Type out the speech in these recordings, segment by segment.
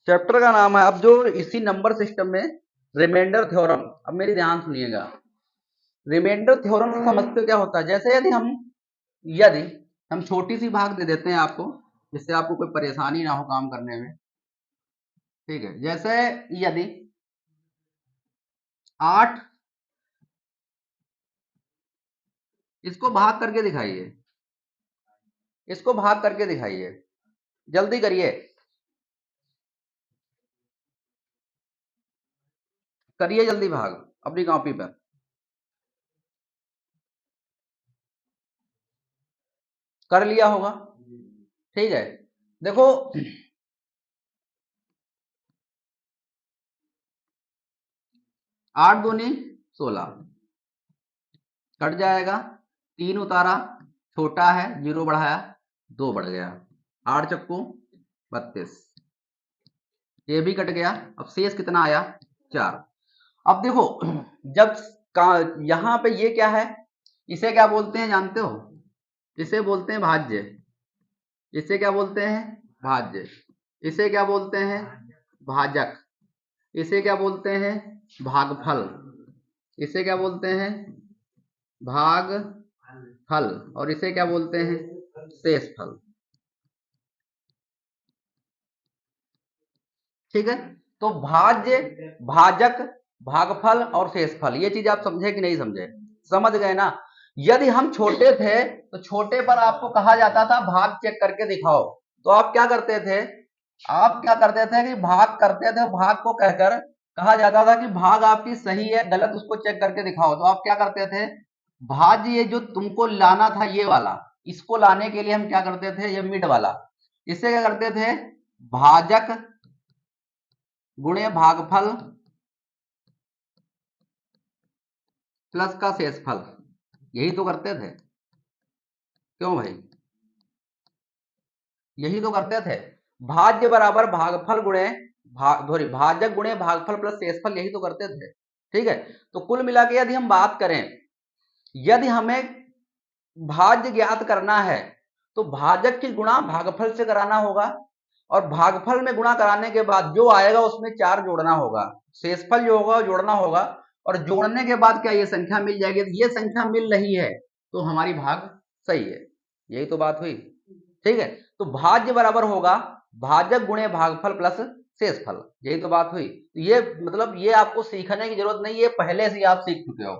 Chapter का नाम है, अब जो इसी नंबर सिस्टम में रिमाइंडर थ्योरम। अब मेरी ध्यान सुनिएगा, रिमाइंडर थ्योरम से समझते हो क्या होता है। जैसे यदि हम छोटी सी भाग दे देते हैं आपको, जिससे आपको कोई परेशानी ना हो काम करने में, ठीक है। जैसे यदि 8, इसको भाग करके दिखाइए, इसको भाग करके दिखाइए, जल्दी करिए, करिए जल्दी भाग अपनी कॉपी पर। कर लिया होगा, ठीक है। देखो 8 दूनी 16, कट जाएगा, 3 उतारा, छोटा है, 0 बढ़ाया, 2 बढ़ गया, 8 चक्कू 32, ये भी कट गया। अब शेष कितना आया, 4। अब देखो जब यहां पे ये क्या है, इसे क्या बोलते हैं जानते हो, इसे बोलते हैं भाज्य, इसे क्या बोलते हैं, भाज्य, इसे क्या बोलते हैं, भाजक, इसे क्या बोलते हैं, भागफल, इसे क्या बोलते हैं, भागफल, और इसे क्या बोलते हैं, शेषफल। ठीक है, तो भाज्य, भाजक, भागफल और शेषफल, ये चीज आप समझे कि नहीं समझे, समझ गए ना। यदि हम छोटे थे तो छोटे पर आपको कहा जाता था भाग चेक करके दिखाओ, तो आप क्या करते थे, आप क्या करते थे कि भाग करते थे, भाग को कहकर कहा जाता था कि भाग आपकी सही है गलत उसको चेक करके दिखाओ, तो आप क्या करते थे, भाज्य ये जो तुमको लाना था ये वाला, इसको लाने के लिए हम क्या करते थे, ये मिड वाला, इससे क्या करते थे, भाजक गुणे भागफल प्लस का शेषफल, यही तो करते थे, क्यों भाई, यही तो करते थे। भाज्य बराबर भागफल गुणे भाजक गुणे भागफल प्लस शेषफल, यही तो करते थे, ठीक है। तो कुल मिला के यदि हम बात करें, यदि हमें भाज्य ज्ञात करना है तो भाजक की गुणा भागफल से कराना होगा, और भागफल में गुणा कराने के बाद जो आएगा उसमें 4 जोड़ना होगा, शेषफल जो होगा जोड़ना होगा, और जोड़ने के बाद क्या ये संख्या मिल जाएगी, ये संख्या मिल रही है तो हमारी भाग सही है, यही तो बात हुई, ठीक है। तो भाज्य बराबर होगा भाजक गुणे भागफल प्लस शेषफल, यही तो बात हुई। तो ये मतलब ये आपको सीखने की जरूरत नहीं, ये पहले से आप सीख चुके हो,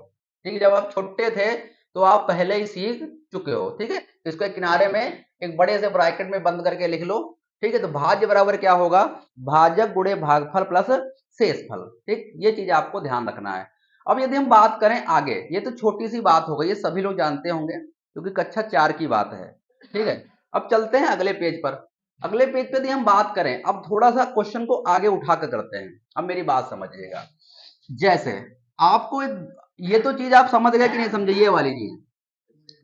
ठीक है। जब आप छोटे थे तो आप पहले ही सीख चुके हो, ठीक है। तो इसको किनारे में एक बड़े से ब्रैकेट में बंद करके लिख लो, ठीक है। तो भाज्य बराबर क्या होगा, भाजक गुणे भागफल प्लस शेषफल, ठीक, ये चीज आपको ध्यान रखना है। अब यदि हम बात करें आगे, ये तो छोटी सी बात हो गई, ये सभी लोग जानते होंगे क्योंकि कक्षा 4 की बात है, ठीक है। अब चलते हैं अगले पेज पर, अगले पेज पे यदि हम बात करें, अब थोड़ा सा क्वेश्चन को आगे उठाकर करते हैं। अब मेरी बात समझिएगा, जैसे आपको ये तो चीज आप समझ गए कि नहीं समझे, ये वाली चीज,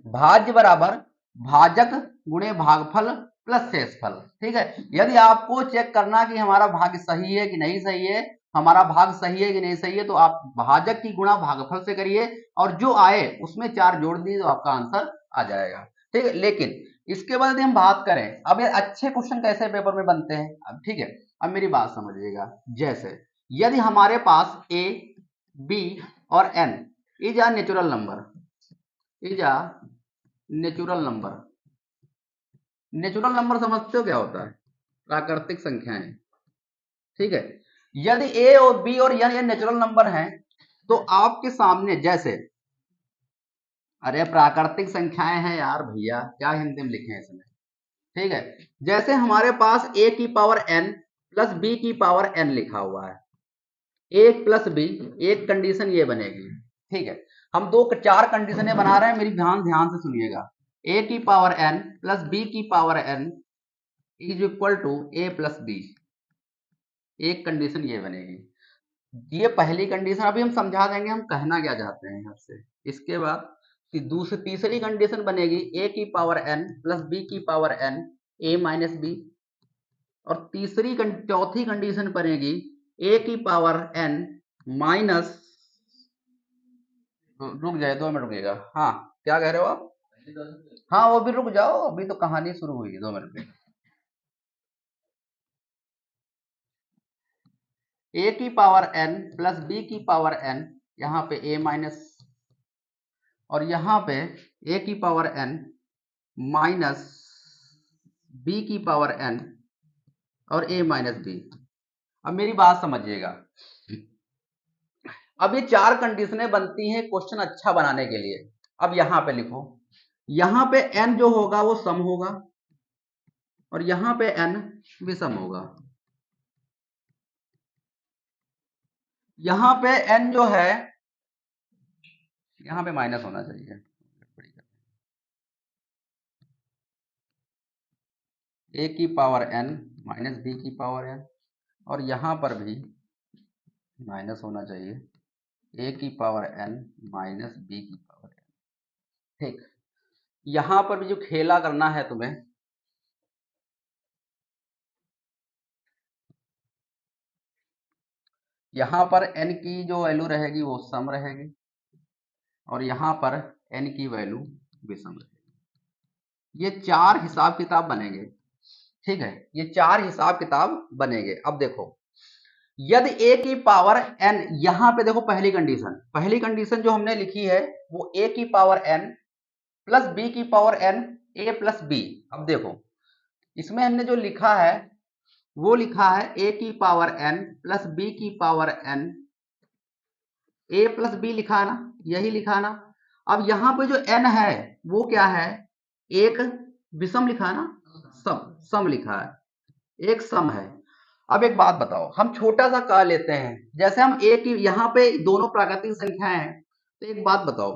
भाज्य बराबर भाजक गुणे भागफल प्लस शेषफल, ठीक है। यदि आपको चेक करना कि हमारा भाग सही है कि नहीं सही है, हमारा भाग सही है कि नहीं सही है, तो आप भाजक की गुणा भागफल से करिए और जो आए उसमें 4 जोड़ दीजिए तो आपका आंसर आ जाएगा, ठीक है। लेकिन इसके बाद यदि हम बात करें, अब ये अच्छे क्वेश्चन कैसे पेपर में बनते हैं, अब ठीक है, अब मेरी बात समझिएगा। जैसे यदि हमारे पास ए, बी और n is a natural number, is a natural number, natural number समझते हो क्या होता है, प्राकृतिक संख्याएं, ठीक है। यदि ए और बी और एन ये नेचुरल नंबर हैं तो आपके सामने जैसे, अरे प्राकृतिक संख्याएं हैं यार भैया, क्या हिंदी में लिखे हैं इसमें, ठीक है। जैसे हमारे पास ए की पावर एन प्लस बी की पावर एन लिखा हुआ है, ए प्लस बी, एक कंडीशन ये बनेगी, ठीक है। हम 4 कंडीशनें बना रहे हैं, मेरी ध्यान ध्यान से सुनिएगा, ए की पावर एन प्लस बी की power n is equal to a plus b, एक कंडीशन ये बनेगी। ये पहली कंडीशन, अभी हम समझा देंगे हम कहना क्या चाहते हैं यहाँ से। इसके बाद दूसरी तीसरी कंडीशन बनेगी ए की पावर एन प्लस बी की power n a minus b, और चौथी कंडीशन बनेगी ए की पावर एन माइनस, रुक जाए 2 मिनट रुकिएगा, हाँ क्या कह रहे हो आप, हाँ वो भी रुक जाओ, अभी तो कहानी शुरू हुई है, 2 मिनट में। ए की पावर n प्लस बी की पावर n, यहाँ पे a माइनस, और यहाँ पे a की पावर n माइनस b की पावर n और a माइनस b। अब मेरी बात समझिएगा, अब ये चार कंडीशनें बनती हैं क्वेश्चन अच्छा बनाने के लिए। अब यहां पे लिखो, यहां पे n जो होगा वो सम होगा और यहां पे n विषम होगा। यहां पे n जो है, यहां पे माइनस होना चाहिए, a की पावर n माइनस b की पावर n, और यहां पर भी माइनस होना चाहिए, a की पावर n माइनस b की पावर n। ठीक, यहां पर भी जो खेला करना है तुम्हें, यहां पर n की जो वैल्यू रहेगी वो सम रहेगी और यहां पर n की वैल्यू विषम रहेगी। ये चार हिसाब किताब बनेंगे। ठीक है, ये चार हिसाब किताब बनेंगे। अब देखो, यदि a की पावर n, यहां पे देखो पहली कंडीशन जो हमने लिखी है वो a की पावर n प्लस b की power n a plus b। अब देखो, इसमें हमने जो लिखा है वो लिखा है a की पावर n प्लस b की power n, a plus b लिखा है ना, यही लिखा है ना। अब यहां पे जो n है वो क्या है, एक विषम लिखा है ना, सम लिखा है, एक सम है। अब एक बात बताओ, हम छोटा सा का लेते हैं, जैसे हम a की, यहाँ पे दोनों प्राकृतिक संख्याएं हैं, तो एक बात बताओ,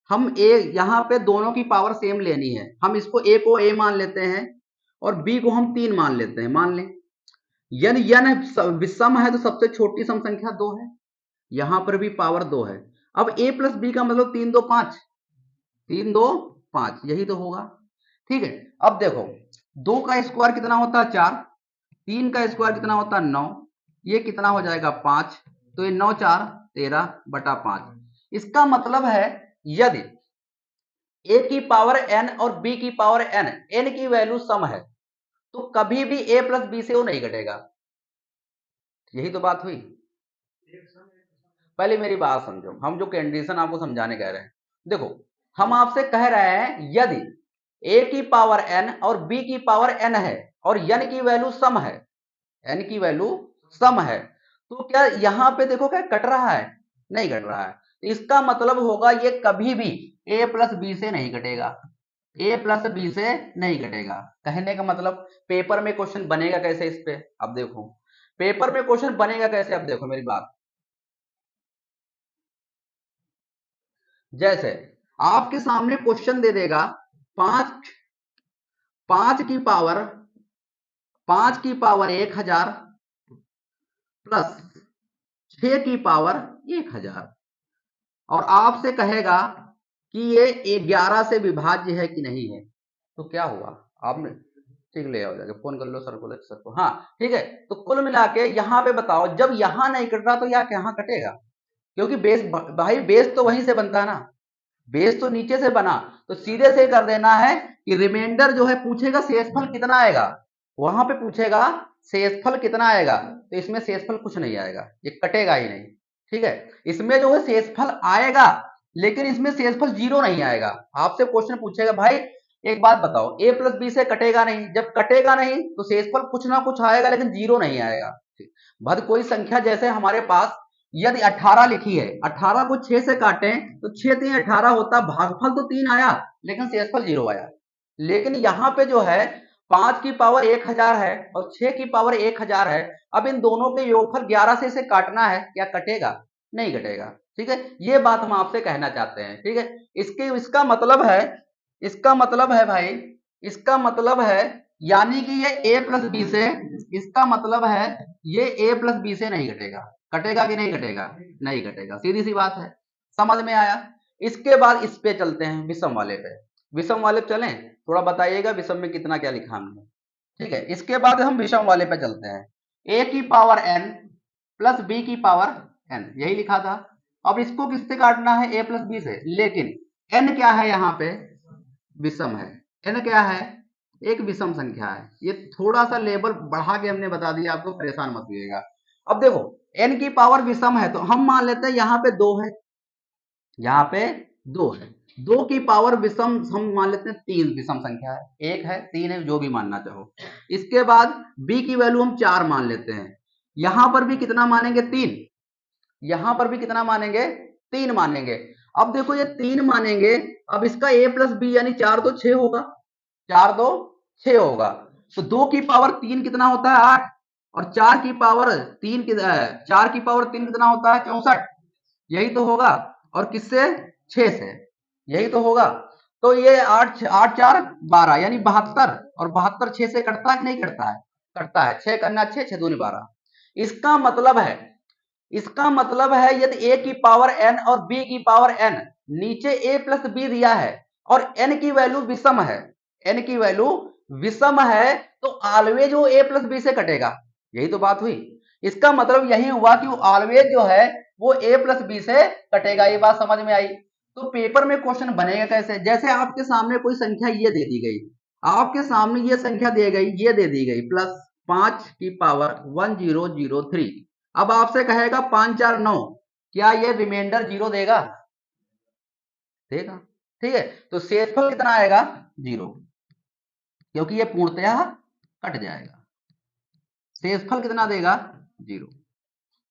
हम a यहाँ पे दोनों की पावर सेम लेनी है, हम इसको a को a मान लेते हैं और b को हम 3 मान लेते हैं, मान लें। यदि विषम है तो सबसे छोटी सम संख्या 2 है, यहां पर भी पावर 2 है। अब a प्लस बी का मतलब 3 2 5, 3 2 5, यही तो होगा। ठीक है, अब देखो 2 का स्क्वायर कितना होता है 4, 3 का स्क्वायर कितना होता है 9, ये कितना हो जाएगा 5, तो ये 9 4 13 बटा 5। इसका मतलब है यदि a की पावर n और b की पावर n की वैल्यू सम है तो कभी भी a प्लस बी से वो नहीं घटेगा। यही तो बात हुई। पहले मेरी बात समझो, हम जो कंडीशन आपको समझाने कह रहे हैं, देखो हम आपसे कह रहे हैं यदि a की पावर n और b की पावर n है और n की वैल्यू सम है, n की वैल्यू सम है, तो क्या यहां पे देखो क्या कट रहा है, नहीं कट रहा है। इसका मतलब होगा ये कभी भी a प्लस बी से नहीं घटेगा, a प्लस बी से नहीं घटेगा। कहने का मतलब पेपर में क्वेश्चन बनेगा कैसे इस पे, अब देखो पेपर में क्वेश्चन बनेगा कैसे। अब देखो मेरी बात, जैसे आपके सामने क्वेश्चन दे देगा 5 5 की पावर 1000 प्लस 6 की पावर 1000, और आपसे कहेगा कि ये 11 से विभाज्य है कि नहीं है, तो क्या हुआ आपने, ठीक ले आओ जाके फोन कर लो सर को, सर को। हाँ ठीक है, तो कुल मिला के यहाँ पे बताओ, जब यहाँ नहीं कट रहा तो यहाँ कटेगा, क्योंकि बेस, भाई बेस तो वहीं से बनता है ना, बेस तो नीचे से बना, तो सीधे से कर देना है कि रिमाइंडर जो है पूछेगा शेषफल कितना आएगा, वहां पे पूछेगा शेषफल कितना आएगा, तो इसमें शेषफल कुछ नहीं आएगा, ये कटेगा ही नहीं। ठीक है, इसमें जो है शेषफल आएगा लेकिन इसमें शेषफल 0 नहीं आएगा। आपसे क्वेश्चन पूछेगा भाई एक बात बताओ, a प्लस बी से कटेगा नहीं, जब कटेगा नहीं तो शेषफल कुछ ना कुछ आएगा लेकिन 0 नहीं आएगा। भद कोई संख्या जैसे हमारे पास यदि 18 लिखी है, 18 को 6 से काटें तो 6 3 18 होता, भागफल तो 3 आया लेकिन शेषफल 0 आया। लेकिन यहाँ पे जो है 5 की पावर 1000 है और 6 की पावर 1000 है, अब इन दोनों के योगफल 11 से इसे काटना है, क्या कटेगा, नहीं कटेगा। ठीक है, ये बात हम आपसे कहना चाहते हैं। ठीक है, इसका मतलब है भाई, इसका मतलब है यानी कि ये a प्लस बी से, इसका मतलब है ये a प्लस बी से नहीं घटेगा। कटेगा कि नहीं घटेगा, नहीं घटेगा, सीधी सी बात है, समझ में आया। इसके बाद इस पे चलते हैं, विषम वाले पे, विषम वाले पे चलें, थोड़ा बताइएगा विषम में कितना क्या लिखा हमने। ठीक है, इसके बाद हम विषम वाले पे चलते हैं, a की पावर n प्लस b की पावर n, यही लिखा था। अब इसको किससे काटना है, a प्लस बी से, लेकिन n क्या है, यहाँ पे विषम है, n क्या है, एक विषम संख्या है। ये थोड़ा सा लेवल बढ़ा के हमने बता दिया आपको, परेशान मत होइएगा। अब देखो n की पावर विषम है तो हम मान लेते हैं यहाँ पे 2 है, यहाँ पे 2 है, 2 की पावर विषम हम मान लेते हैं 3 विषम संख्या है, 1 है 3 है जो भी मानना चाहो। इसके बाद b की वैल्यू हम 4 मान लेते हैं, यहां पर भी कितना मानेंगे 3, यहां पर भी कितना मानेंगे 3 मानेंगे। अब देखो ये 3 मानेंगे, अब इसका a प्लस बी यानी 4 तो 6 होगा, 4 तो 6 होगा, तो 2 की पावर 3 कितना होता है 8, और 4 की पावर 3 कितना होता है 64, यही तो होगा, और किससे 6 से, यही तो होगा। तो ये 8 8 4 12 यानी 72, और 72 6 से कटता है नहीं कटता है, कटता है, 6 करना 6 6 दूनी 12। इसका मतलब है यदि a की पावर n और b की पावर n, नीचे a प्लस बी दिया है और n की वैल्यू विषम है, n की वैल्यू विषम है, तो ऑलवेज वो a प्लस बी से कटेगा, यही तो बात हुई। इसका मतलब यही हुआ कि वो ऑलवेज जो है वो a प्लस बी से कटेगा, ये बात समझ में आई। तो पेपर में क्वेश्चन बनेगा कैसे, जैसे आपके सामने कोई संख्या ये दे दी गई, आपके सामने ये संख्या दे गई, ये दे दी गई प्लस 5 की पावर 1003, अब आपसे कहेगा 5 4 9, क्या ये रिमाइंडर 0 देगा, देगा, ठीक है, तो शेषफल कितना आएगा 0, क्योंकि ये पूर्णतः कट जाएगा, शेषफल कितना देगा 0।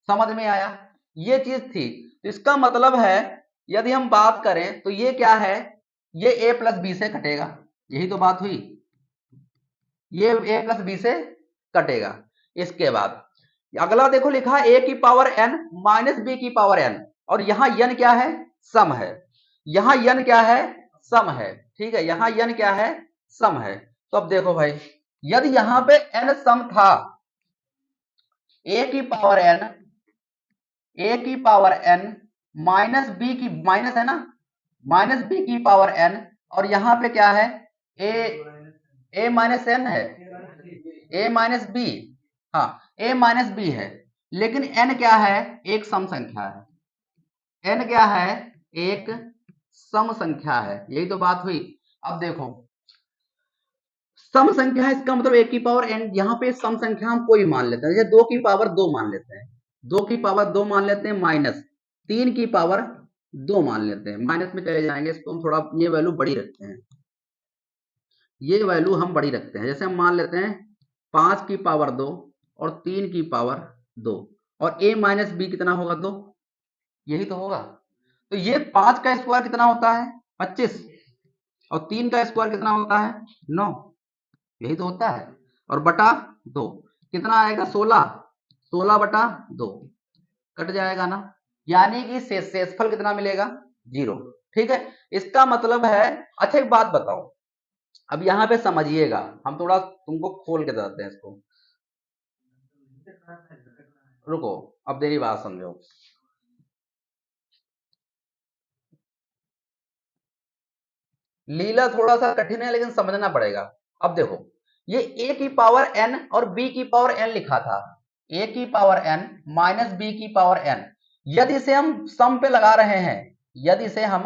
समझ में आया, ये चीज थी। तो इसका मतलब है यदि हम बात करें तो ये क्या है, ये a प्लस बी से कटेगा, यही तो बात हुई, ये a प्लस बी से कटेगा। इसके बाद अगला देखो लिखा है a की पावर n माइनस बी की पावर n, और यहां n क्या है सम है, यहां n क्या है सम है, ठीक है, यहां n क्या है सम है। तो अब देखो भाई, यदि यहां पे n सम था, a की पावर n माइनस बी की, माइनस है ना, माइनस बी की पावर n, और यहां पे क्या है a माइनस n है, a माइनस बी, हाँ a माइनस बी है, लेकिन n क्या है एक सम संख्या है, n क्या है एक सम संख्या है, यही तो बात हुई। अब देखो सम संख्या है, इसका मतलब एक की पावर n, यहाँ पे सम संख्या हम कोई मान लेते हैं, जैसे 2 की पावर 2 मान लेते हैं, 2 की पावर 2 मान लेते हैं, माइनस 3 की पावर 2 मान लेते हैं, माइनस में चले जाएंगे, इसको हम थोड़ा ये वैल्यू बड़ी रखते हैं, ये वैल्यू हम बड़ी रखते हैं, जैसे हम मान लेते हैं 5 की पावर 2 और 3 की पावर 2, और a माइनस बी कितना होगा 2, यही तो होगा। तो ये 5 का स्क्वायर कितना होता है 25, और 3 का स्क्वायर कितना होता है 9, यही तो होता है, और बटा 2 कितना आएगा 16, 16 बटा 2 कट जाएगा ना, यानी कि शेषफल कितना मिलेगा 0, ठीक है। इसका मतलब है, अच्छा एक बात बताओ, अब यहां पे समझिएगा, हम थोड़ा तुमको खोल के बताते हैं इसको, रुको अब मेरी बात समझो, लीला थोड़ा सा कठिन है लेकिन समझना पड़ेगा। अब देखो ये a की पावर n और b की पावर n लिखा था, a की पावर n माइनस b की पावर n, यदि इसे हम सम पे लगा रहे हैं, यदि इसे हम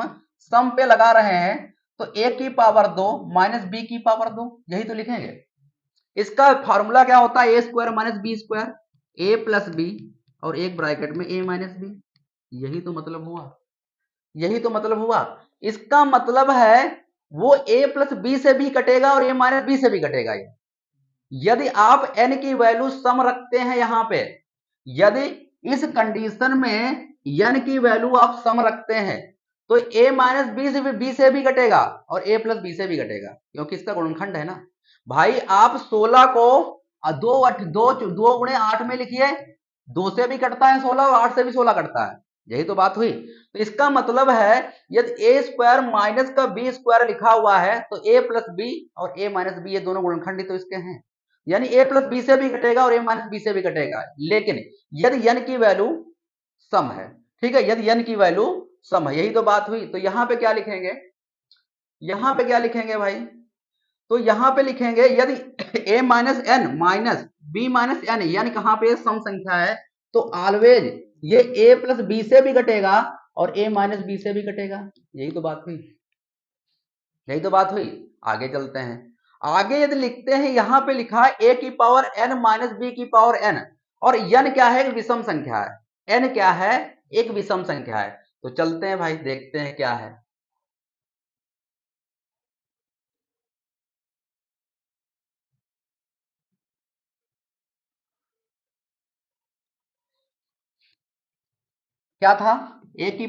सम पे लगा रहे हैं, तो a की पावर 2 माइनस b की पावर 2, यही तो लिखेंगे। इसका फॉर्मूला क्या होता है, ए स्क्वायर माइनस बी स्क्वायर, ए प्लस बी और एक ब्रैकेट में ए माइनस बी, यही तो मतलब हुआ, यही तो मतलब हुआ। इसका मतलब है वो a प्लस बी से भी कटेगा और a माइनस बी से भी कटेगा। यदि आप n की वैल्यू सम रखते हैं यहां पे, यदि इस कंडीशन में n की वैल्यू आप सम रखते हैं, तो a माइनस बी से भी कटेगा और a प्लस बी से भी कटेगा, क्योंकि इसका गुणनखंड है ना भाई। आप 16 को दो दो दो गुणे 8 में लिखिए, 2 से भी कटता है 16 और 8 से भी 16 कटता है, यही तो बात हुई। तो इसका मतलब है यदि ए स्क्वायर माइनस का बी स्क्वायर लिखा हुआ है, तो ए प्लस बी और ए माइनस बी ये दोनों गुणनखंड तो इसके हैं, यानी ए प्लस बी से भी कटेगा और ए माइनस बी से भी कटेगा। लेकिन यदि n की वैल्यू सम है, ठीक है, यदि n की वैल्यू सम है, यही तो बात हुई। तो यहां पे क्या लिखेंगे, यहां पे क्या लिखेंगे भाई, तो यहां पे लिखेंगे यदि a minus n minus b minus n, यानी कहां पे सम संख्या है, तो ऑलवेज ये a प्लस बी से भी कटेगा और a माइनस बी से भी कटेगा, यही तो बात हुई, यही तो बात हुई। आगे चलते हैं, आगे यदि लिखते हैं, यहां पे लिखा है a की पावर n माइनस बी की पावर n, और n क्या है, एक विषम संख्या है, n क्या है, एक विषम संख्या है। तो चलते हैं भाई, देखते हैं क्या है। क्या था, ए की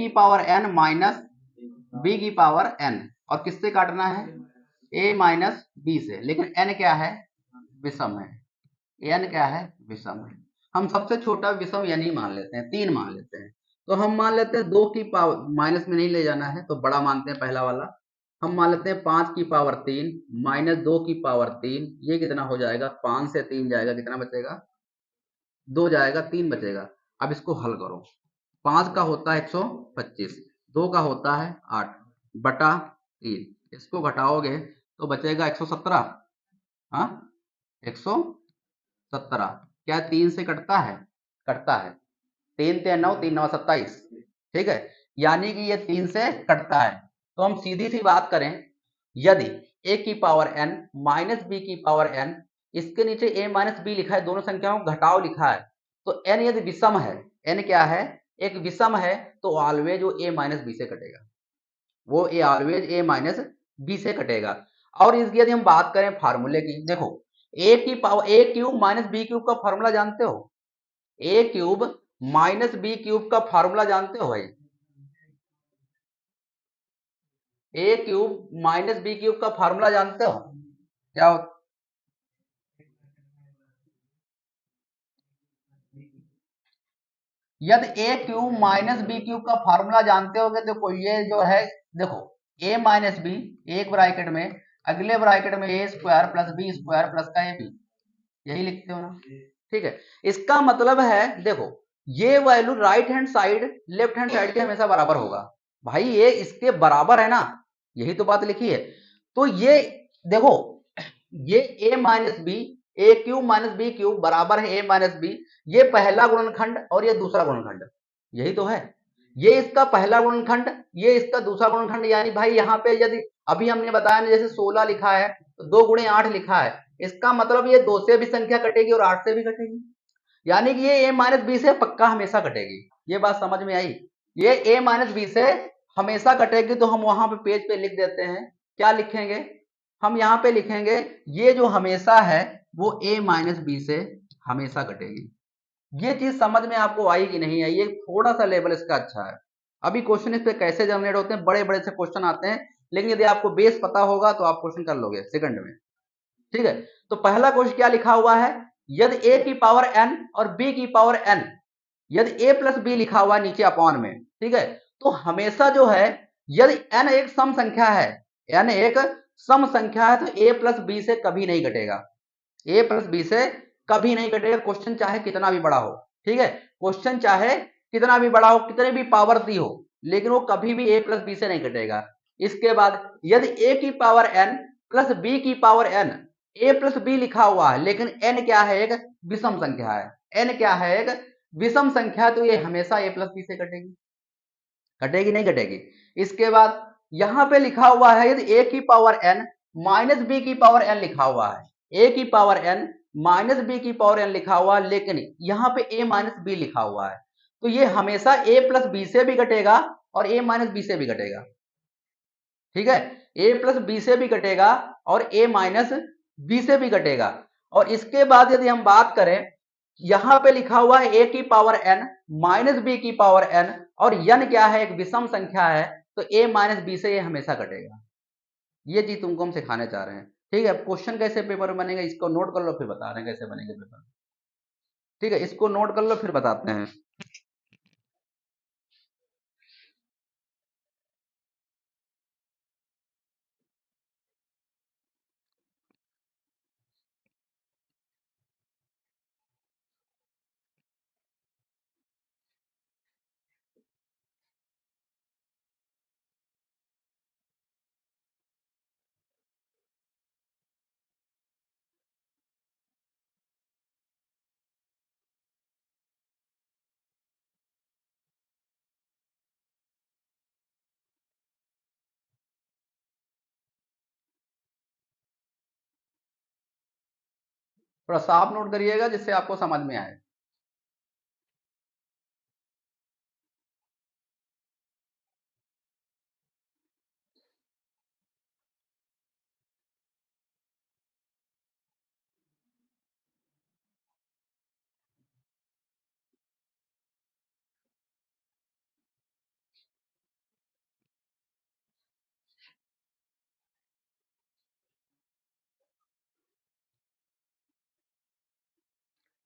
पावर n माइनस बी की पावर n, और किससे काटना है, a माइनस बी से, लेकिन n क्या है, विषम है, n क्या है, विषम है। हम सबसे छोटा विषम n ही मान लेते हैं, 3 मान लेते हैं। तो हम मान लेते हैं 2 की पावर, माइनस में नहीं ले जाना है तो बड़ा मानते हैं पहला वाला। हम मान लेते हैं 5 की पावर 3 माइनस 2 की पावर 3, ये कितना हो जाएगा, 5 से 3 जाएगा, कितना बचेगा, 2 जाएगा, 3 बचेगा। अब इसको हल करो, 5 का होता है 125, 2 का होता है 8 बटा 3, इसको घटाओगे तो बचेगा 117। हाँ, 117, क्या 3 से कटता है, कटता है, 3 ते 9, 3 9 27, ठीक है, यानी कि ये 3 से कटता है। तो हम सीधी सी बात करें, यदि a की पावर n माइनस बी की पावर n, इसके नीचे a माइनस बी लिखा है, दोनों संख्याओं को घटाव लिखा है, तो n यदि विषम है, n क्या है, एक विषम है, तो ऑलवेज वो a माइनस बी से कटेगा, वो a always a minus B से कटेगा। और इसकी यदि हम बात करें फार्मूले की, देखो ए की power, A cube minus B cube का फार्मूला जानते हो, A cube minus B cube का फार्मूला जानते हो भाई, A cube minus B cube का फार्मूला जानते हो, क्या हो, यदि A cube minus B cube का फार्मूला जानते होगे, देखो ये जो है, देखो ए माइनस बी, एक ब्रैकेट में, अगले ब्रैकेट में A square plus B square plus का ए बी, यही लिखते हो ना, ठीक है। इसका मतलब है, देखो ये value right hand side left hand side के हमेशा बराबर होगा, भाई ये इसके बराबर है ना, यही तो बात लिखी है। तो ये देखो, ये a minus b, a cube minus B cube बराबर है a माइनस बी, ये पहला गुणनखंड और ये दूसरा गुणनखंड, यही तो है, ये इसका पहला गुणनखंड, ये इसका दूसरा गुणनखंड, यानी भाई यहाँ पे यदि अभी हमने बताया ना, जैसे 16 लिखा है तो 2 गुणे 8 लिखा है, इसका मतलब ये 2 से भी संख्या कटेगी और 8 से भी कटेगी, यानी कि ये a माइनस बी से पक्का हमेशा कटेगी। ये बात समझ में आई, ये a माइनस बी से हमेशा कटेगी। तो हम वहां पे पेज पे लिख देते हैं, क्या लिखेंगे, हम यहाँ पे लिखेंगे, ये जो हमेशा है वो a माइनस बी से हमेशा कटेगी। ये चीज समझ में आपको आई कि नहीं आई, ये थोड़ा सा लेवल इसका अच्छा है। अभी क्वेश्चन इस पे कैसे जनरेट होते हैं, बड़े बड़े से क्वेश्चन आते हैं, लेकिन यदि आपको बेस पता होगा तो आप क्वेश्चन कर लोगे सेकंड में, ठीक है। तो पहला क्वेश्चन क्या लिखा हुआ है, यदि a की पावर n और b की पावर n, यदि a प्लस बी लिखा हुआ है नीचे अपॉन में, ठीक है, तो हमेशा जो है, यदि n एक सम संख्या है, n एक सम संख्या है, तो a प्लस बी से कभी नहीं घटेगा, a प्लस बी से कभी नहीं घटेगा, क्वेश्चन चाहे कितना भी बड़ा हो, ठीक है, क्वेश्चन चाहे कितना भी बड़ा हो, कितने भी पावर दी हो, लेकिन वो कभी भी a प्लस बी से नहीं घटेगा। इसके बाद यदि a की पावर n प्लस b की power n, a plus b लिखा हुआ है, लेकिन n क्या है, एक विषम संख्या है, n क्या है, एक विषम संख्या, तो ये हमेशा a प्लस बी से कटेगी, कटेगी नहीं कटेगी। इसके बाद यहां पे लिखा हुआ है, यदि a की पावर n माइनस बी की पावर n लिखा हुआ है, a की पावर n माइनस बी की पावर n लिखा हुआ है, लेकिन यहां पे a माइनस बी लिखा हुआ है, तो ये हमेशा a प्लस बी से भी घटेगा और a माइनस बी से भी घटेगा, ठीक है, a प्लस बी से भी घटेगा और a माइनस बी से भी घटेगा। और इसके बाद यदि हम बात करें, यहां पे लिखा हुआ है a की पावर n माइनस बी की पावर n, और n क्या है, एक विषम संख्या है, तो a माइनस बी से ये हमेशा घटेगा। ये चीज तुमको हम सिखाने चाह रहे हैं, ठीक है। क्वेश्चन कैसे पेपर में बनेगा इसको नोट कर लो, फिर बता रहे हैं कैसे बनेंगे पेपर, ठीक है, इसको नोट कर लो फिर बताते हैं। थोड़ा साफ नोट करिएगा जिससे आपको समझ में आए।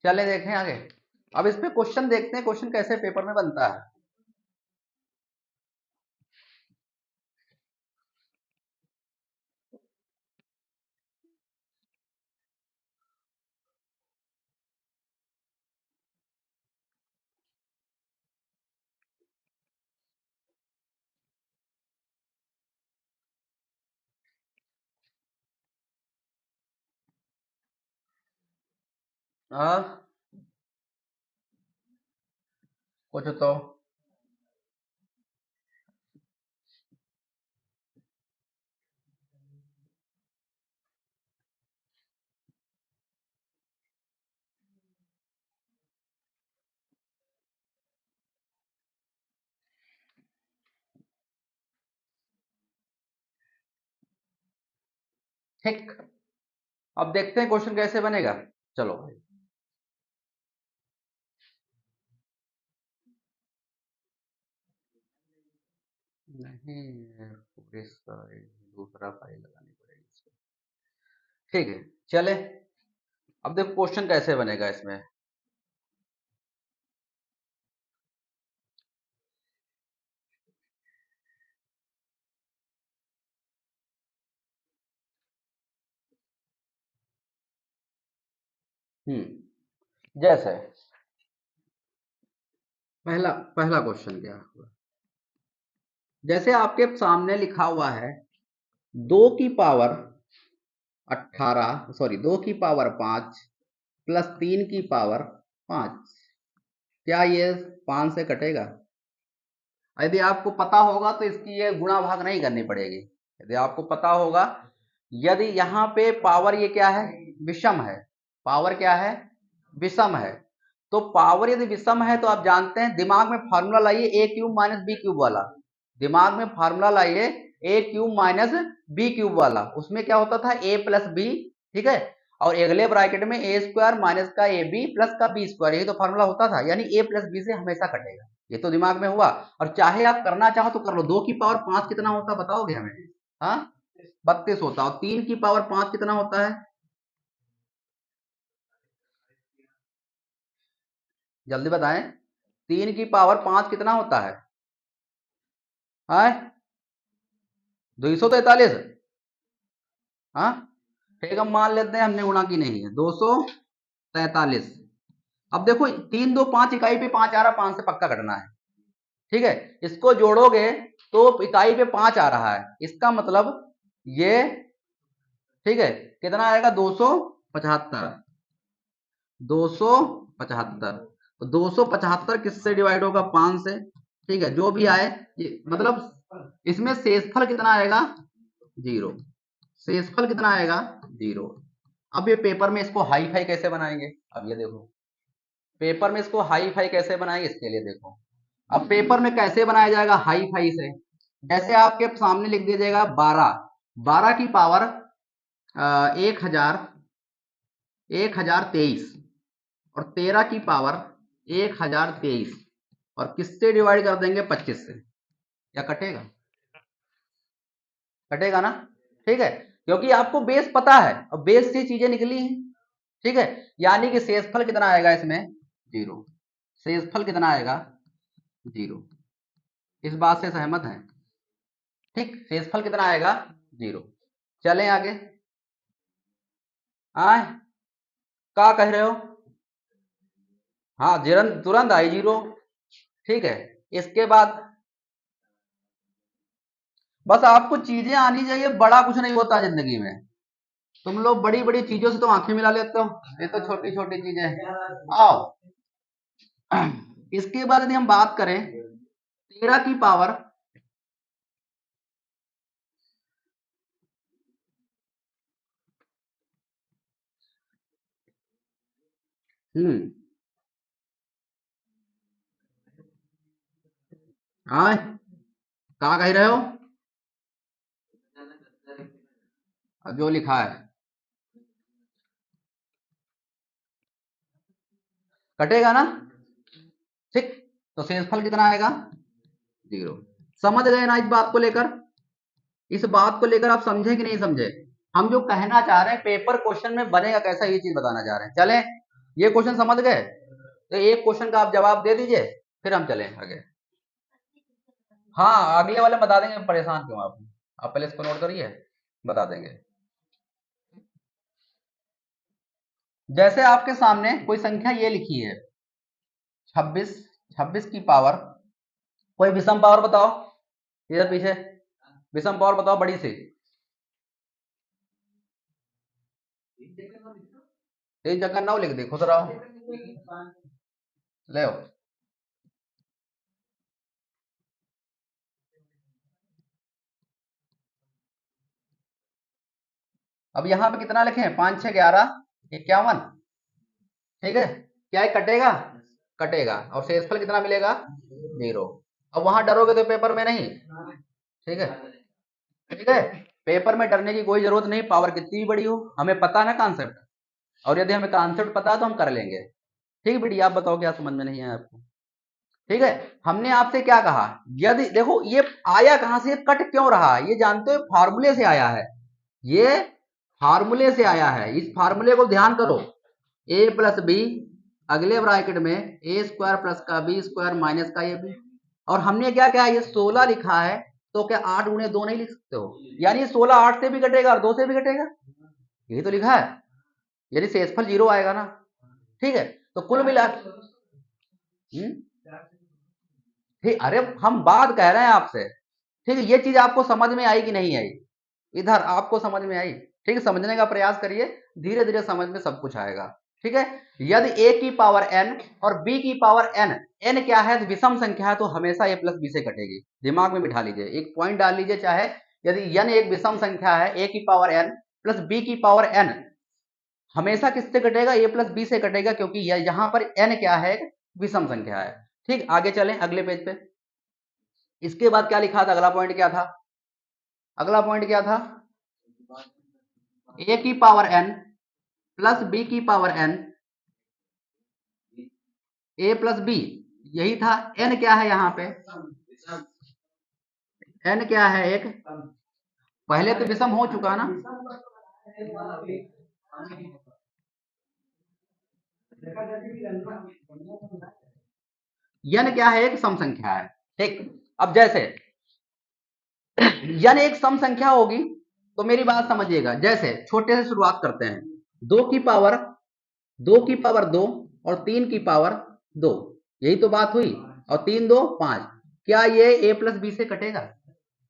चले देखें आगे। अब इस पे क्वेश्चन देखते हैं, क्वेश्चन कैसे पेपर में बनता है। हाँ, कुछ तो ठीक। अब देखते हैं क्वेश्चन कैसे बनेगा। चलो भाई, नहीं पूरे सारे दूसरा फाइल लगानी पड़ेगी इसको। ठीक है, चले। अब देखो क्वेश्चन कैसे बनेगा इसमें। जैसे पहला पहला क्वेश्चन क्या हुआ, जैसे आपके सामने लिखा हुआ है 2 की पावर 18, सॉरी 2 की पावर 5 प्लस 3 की पावर 5, क्या ये 5 से कटेगा? यदि आपको पता होगा तो इसकी ये गुणा भाग नहीं करनी पड़ेगी। यदि आपको पता होगा, यदि यहाँ पे पावर ये क्या है, विषम है, पावर क्या है, विषम है, तो पावर यदि विषम है तो आप जानते हैं, दिमाग में फार्मूला लाइए ए क्यूब माइनस बी क्यूब वाला। दिमाग में फार्मूला लाइए ए क्यूब माइनस बी क्यूब वाला। उसमें क्या होता था, ए प्लस बी, ठीक है, और अगले ब्रैकेट में ए स्क्वायर माइनस का ए बी प्लस का बी स्क्वायर, यही तो फार्मूला होता था। यानी ए प्लस बी से हमेशा कटेगा, ये तो दिमाग में हुआ। और चाहे आप करना चाहो तो कर लो। 2 की पावर 5 कितना होता बताओगे हमें? हाँ, 32 होता। और 3 की पावर 5 कितना होता है? जल्दी बताएं, 3 की पावर 5 कितना होता है? हाँ, 243। हाँ, ठीक, हम मान लेते हैं हमने गुणा की नहीं है, 243। अब देखो 3 2 5, इकाई पे 5 आ रहा, 5 से पक्का कटना है। ठीक है, इसको जोड़ोगे तो इकाई पे 5 आ रहा है, इसका मतलब ये, ठीक है, कितना आएगा, 275। 275, तो 275 किससे डिवाइड होगा, 5 से। ठीक है, जो भी आए, ये मतलब इसमें शेषफल कितना आएगा, 0। शेषफल कितना आएगा, 0। अब ये पेपर में इसको हाई फाई कैसे बनाएंगे, अब ये देखो, पेपर में इसको हाई फाई कैसे बनाएंगे, इसके लिए देखो। अब पेपर में कैसे बनाया जाएगा हाई फाई से, जैसे आपके सामने लिख दीजिएगा 12, 12 की पावर 1023, और 13 की पावर 1023, और किससे डिवाइड कर देंगे, 25 से। क्या कटेगा? कटेगा ना? ठीक है, क्योंकि आपको बेस पता है और बेस से चीजें निकली हैं। ठीक है, यानी कि शेषफल कितना आएगा इसमें, 0। शेषफल कितना आएगा, 0। इस बात से सहमत हैं? ठीक, शेषफल कितना आएगा, 0। चलें आगे। आए, क्या कह रहे हो? हाँ, तुरंत आई 0। ठीक है, इसके बाद बस आपको चीजें आनी चाहिए, बड़ा कुछ नहीं होता जिंदगी में। तुम लोग बड़ी बड़ी चीजों से तो आंखें मिला लेते हो, ये तो छोटी छोटी चीजें हैं। आओ, इसके बाद यदि हम बात करें 13 की पावर, हम्म। हाँ, कहाँ कह रहे हो? अब जो लिखा है कटेगा ना। ठीक, तो शेषफल कितना आएगा? 0। समझ गए ना इस बात को लेकर? इस बात को लेकर आप समझे कि नहीं समझे? हम जो कहना चाह रहे हैं पेपर क्वेश्चन में बनेगा कैसा, ये चीज बताना चाह रहे हैं। चलें, ये क्वेश्चन समझ गए तो एक क्वेश्चन का आप जवाब दे दीजिए, फिर हम चलें आगे। हाँ, अगले वाले बता देंगे, परेशान क्यों आप पहले इसको नोट करिए, बता देंगे। जैसे आपके सामने कोई संख्या ये लिखी है 26, 26 की पावर, कोई विषम पावर बताओ इधर पीछे, विषम पावर बताओ बड़ी सी। एक जगह नौ लिख दे, खुश रहो, ले आओ। अब यहाँ पे कितना लिखे? 5 6 11 51। ठीक है, क्या ये कटेगा? कटेगा, और शेषफल कितना मिलेगा? 0। अब वहां डरोगे तो पेपर में नहीं। ठीक है, ठीक है, पेपर में डरने की कोई जरूरत नहीं, पावर कितनी भी बड़ी हो, हमें पता है ना कॉन्सेप्ट, और यदि हमें कॉन्सेप्ट पता है तो हम कर लेंगे। ठीक है बेटी, आप बताओ क्या समझ में नहीं है आपको? ठीक है, हमने आपसे क्या कहा, यदि देखो ये आया कहां से, कट क्यों रहा है, ये जानते हो फार्मूले से आया है, ये फार्मूले से आया है, इस फार्मूले को ध्यान करो। ए प्लस बी, अगले ब्रैकेट में ए स्क्वायर प्लस का बी स्क्वायर माइनस का ये बी, और हमने क्या क्या ये 16 लिखा है, तो क्या 8 गुणे 2 नहीं लिख सकते हो? यानी 16 8 से भी कटेगा और 2 से भी कटेगा, यही तो लिखा है, यानी शेषफल 0 आएगा ना। ठीक है, तो कुल मिला, ठीक, अरे हम बात कह रहे हैं आपसे। ठीक है, ये चीज आपको समझ में आई कि नहीं आई? इधर आपको समझ में आई? ठीक है, समझने का प्रयास करिए, धीरे धीरे समझ में सब कुछ आएगा। ठीक है, यदि a की पावर n और b की पावर n, n क्या है? विषम संख्या है, तो हमेशा a प्लस बी से कटेगी, दिमाग में बिठा लीजिए, एक पॉइंट डाल लीजिए, चाहे यदि n एक विषम संख्या है, a की पावर n प्लस b की पावर n, हमेशा किससे कटेगा? a प्लस बी से कटेगा, क्योंकि यहां पर n क्या है? विषम संख्या है। ठीक, आगे चलें अगले पेज पे। इसके बाद क्या लिखा था? अगला पॉइंट क्या था? अगला पॉइंट क्या था? a की पावर n प्लस b की power n, a plus b, यही था। n क्या है यहाँ पे? n क्या है? एक, पहले तो विषम हो चुका ना, n क्या है? एक सम संख्या है। ठीक, अब जैसे n एक सम संख्या होगी, तो मेरी बात समझिएगा, जैसे छोटे से शुरुआत करते हैं, 2 की पावर 2 और 3 की पावर 2, यही तो बात हुई, और 3 2 5, क्या ये a प्लस बी से कटेगा?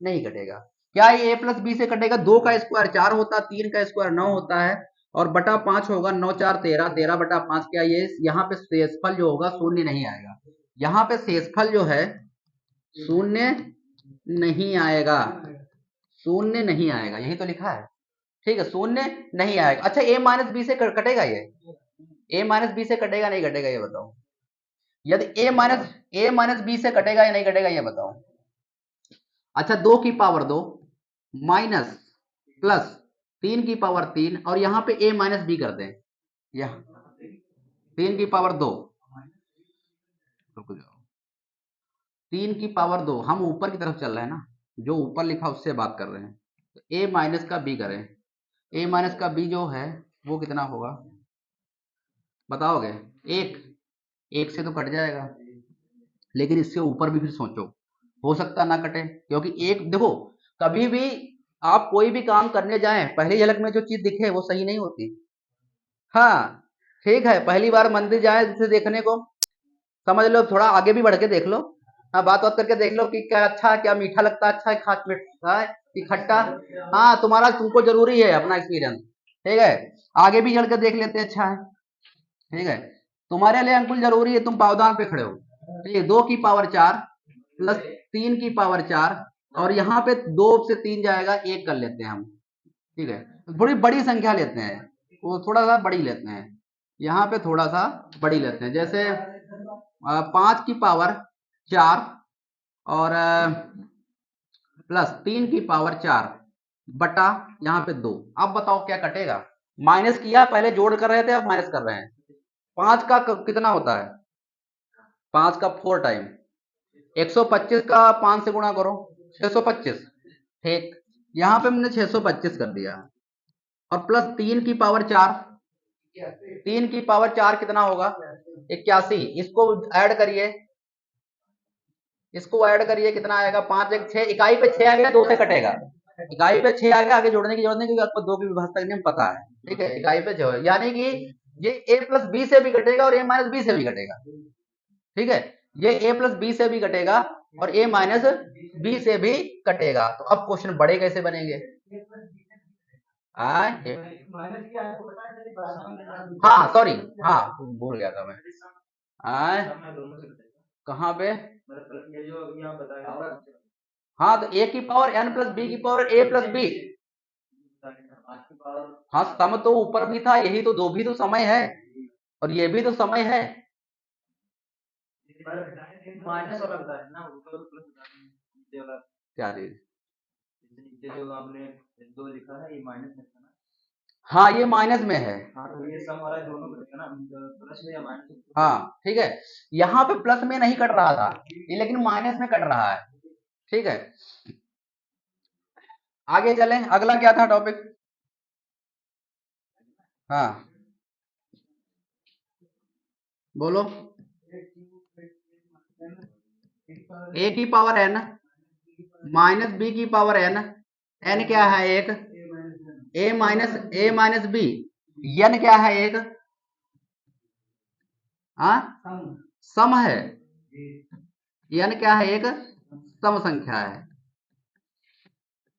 नहीं कटेगा। क्या ये a प्लस बी से कटेगा? 2 का स्क्वायर 4 होता है, 3 का स्क्वायर 9 होता है, और बटा 5 होगा, 9 4 13, 13 बटा 5, क्या ये यहाँ पे शेषफल जो होगा शून्य नहीं आएगा? यहाँ पे शेषफल जो है शून्य नहीं आएगा, शून्य नहीं आएगा, यही तो लिखा है। ठीक है, शून्य नहीं आएगा। अच्छा, a माइनस बी से कटेगा ये? a माइनस बी से कटेगा नहीं कटेगा, ये बताओ? यदि a माइनस बी से कटेगा या नहीं कटेगा, ये बताओ? अच्छा, 2 की पावर 2 माइनस प्लस 3 की पावर 3, और यहां पे a माइनस बी कर दें, यहां 3 की पावर 2, रुक जाओ, 3 की पावर 2, हम ऊपर की तरफ चल रहे हैं ना, जो ऊपर लिखा उससे बात कर रहे हैं, तो a माइनस का b करें, a माइनस का b जो है वो कितना होगा बताओगे? एक, एक से तो कट जाएगा, लेकिन इससे ऊपर भी फिर सोचो, हो सकता ना कटे, क्योंकि एक देखो, कभी भी आप कोई भी काम करने जाएं, पहली झलक में जो चीज दिखे वो सही नहीं होती। हाँ, ठीक है, पहली बार मंदिर जाए उसे देखने को, समझ लो थोड़ा आगे भी बढ़ के देख लो, हाँ, बात बात करके देख लो कि क्या अच्छा, क्या मीठा लगता है, अच्छा है, खाट मीठा है कि खट्टा। हाँ, तुम्हारा तुमको जरूरी है अपना एक्सपीरियंस। ठीक है, आगे भी चढ़ के देख लेते, अच्छा है। ठीक है, तुम्हारे लिए अंकुल जरूरी है, तुम पावदान पे खड़े हो। ठीक है, 2 की पावर 4 प्लस 3 की पावर 4, और यहाँ पे 2 से 3 जाएगा, 1 कर लेते हैं हम। ठीक है, थोड़ी बड़ी संख्या लेते हैं, वो थोड़ा सा बड़ी लेते हैं, यहाँ पे थोड़ा सा बड़ी लेते हैं, जैसे 5 की पावर 4 और प्लस 3 की पावर 4 बटा यहाँ पे 2। अब बताओ क्या कटेगा? माइनस किया, पहले जोड़ कर रहे थे, अब माइनस कर रहे हैं। 5 का कितना होता है? 5 का 4 टाइम 125 का 5 से गुणा करो 625। ठीक, यहाँ पे हमने 625 कर दिया। और प्लस 3 की पावर 4, 3 की पावर 4 कितना होगा? 81। इसको ऐड करिए, इसको ऐड करिए, कितना आएगा? 5 1 6, इकाई पे 6 आ गया, 2 से कटेगा। इकाई पे 6 आ गया, आगे जोड़ने की जरूरत नहीं, क्योंकि आपको 2 की विभाजक का नियम पता है। ठीक है, इकाई पे 6, यानी कि ये a प्लस बी से भी कटेगा और a माइनस बी से भी कटेगा। ठीक है, ये a प्लस बी से भी कटेगा और a माइनस बी से भी कटेगा। तो अब क्वेश्चन बड़े कैसे बनेंगे? हाँ सॉरी, हाँ भूल गया था मैं। कहाँ पे? हाँ, तो a की पावर n प्लस बी की पावर a प्लस बी। हाँ, सम तो ऊपर भी था, यही तो, दो भी तो समय है और ये भी तो समय है। माइनस वाला बता रहे ना, क्या चीज? जो आपने 2 लिखा है, ये माइनस में था ना? हाँ, ये माइनस में है। हाँ, तो ये सम वाला दोनों में था ना, प्लस में या माइनस? हाँ ठीक है, यहाँ पे प्लस में नहीं कट रहा था ये, लेकिन माइनस में कट रहा है। ठीक है, आगे चलें, अगला क्या था टॉपिक? हाँ बोलो। a की पावर n माइनस बी की पावर n, n क्या है? एक a माइनस बी, n क्या है? एक सम है, n क्या है? एक सम संख्या है।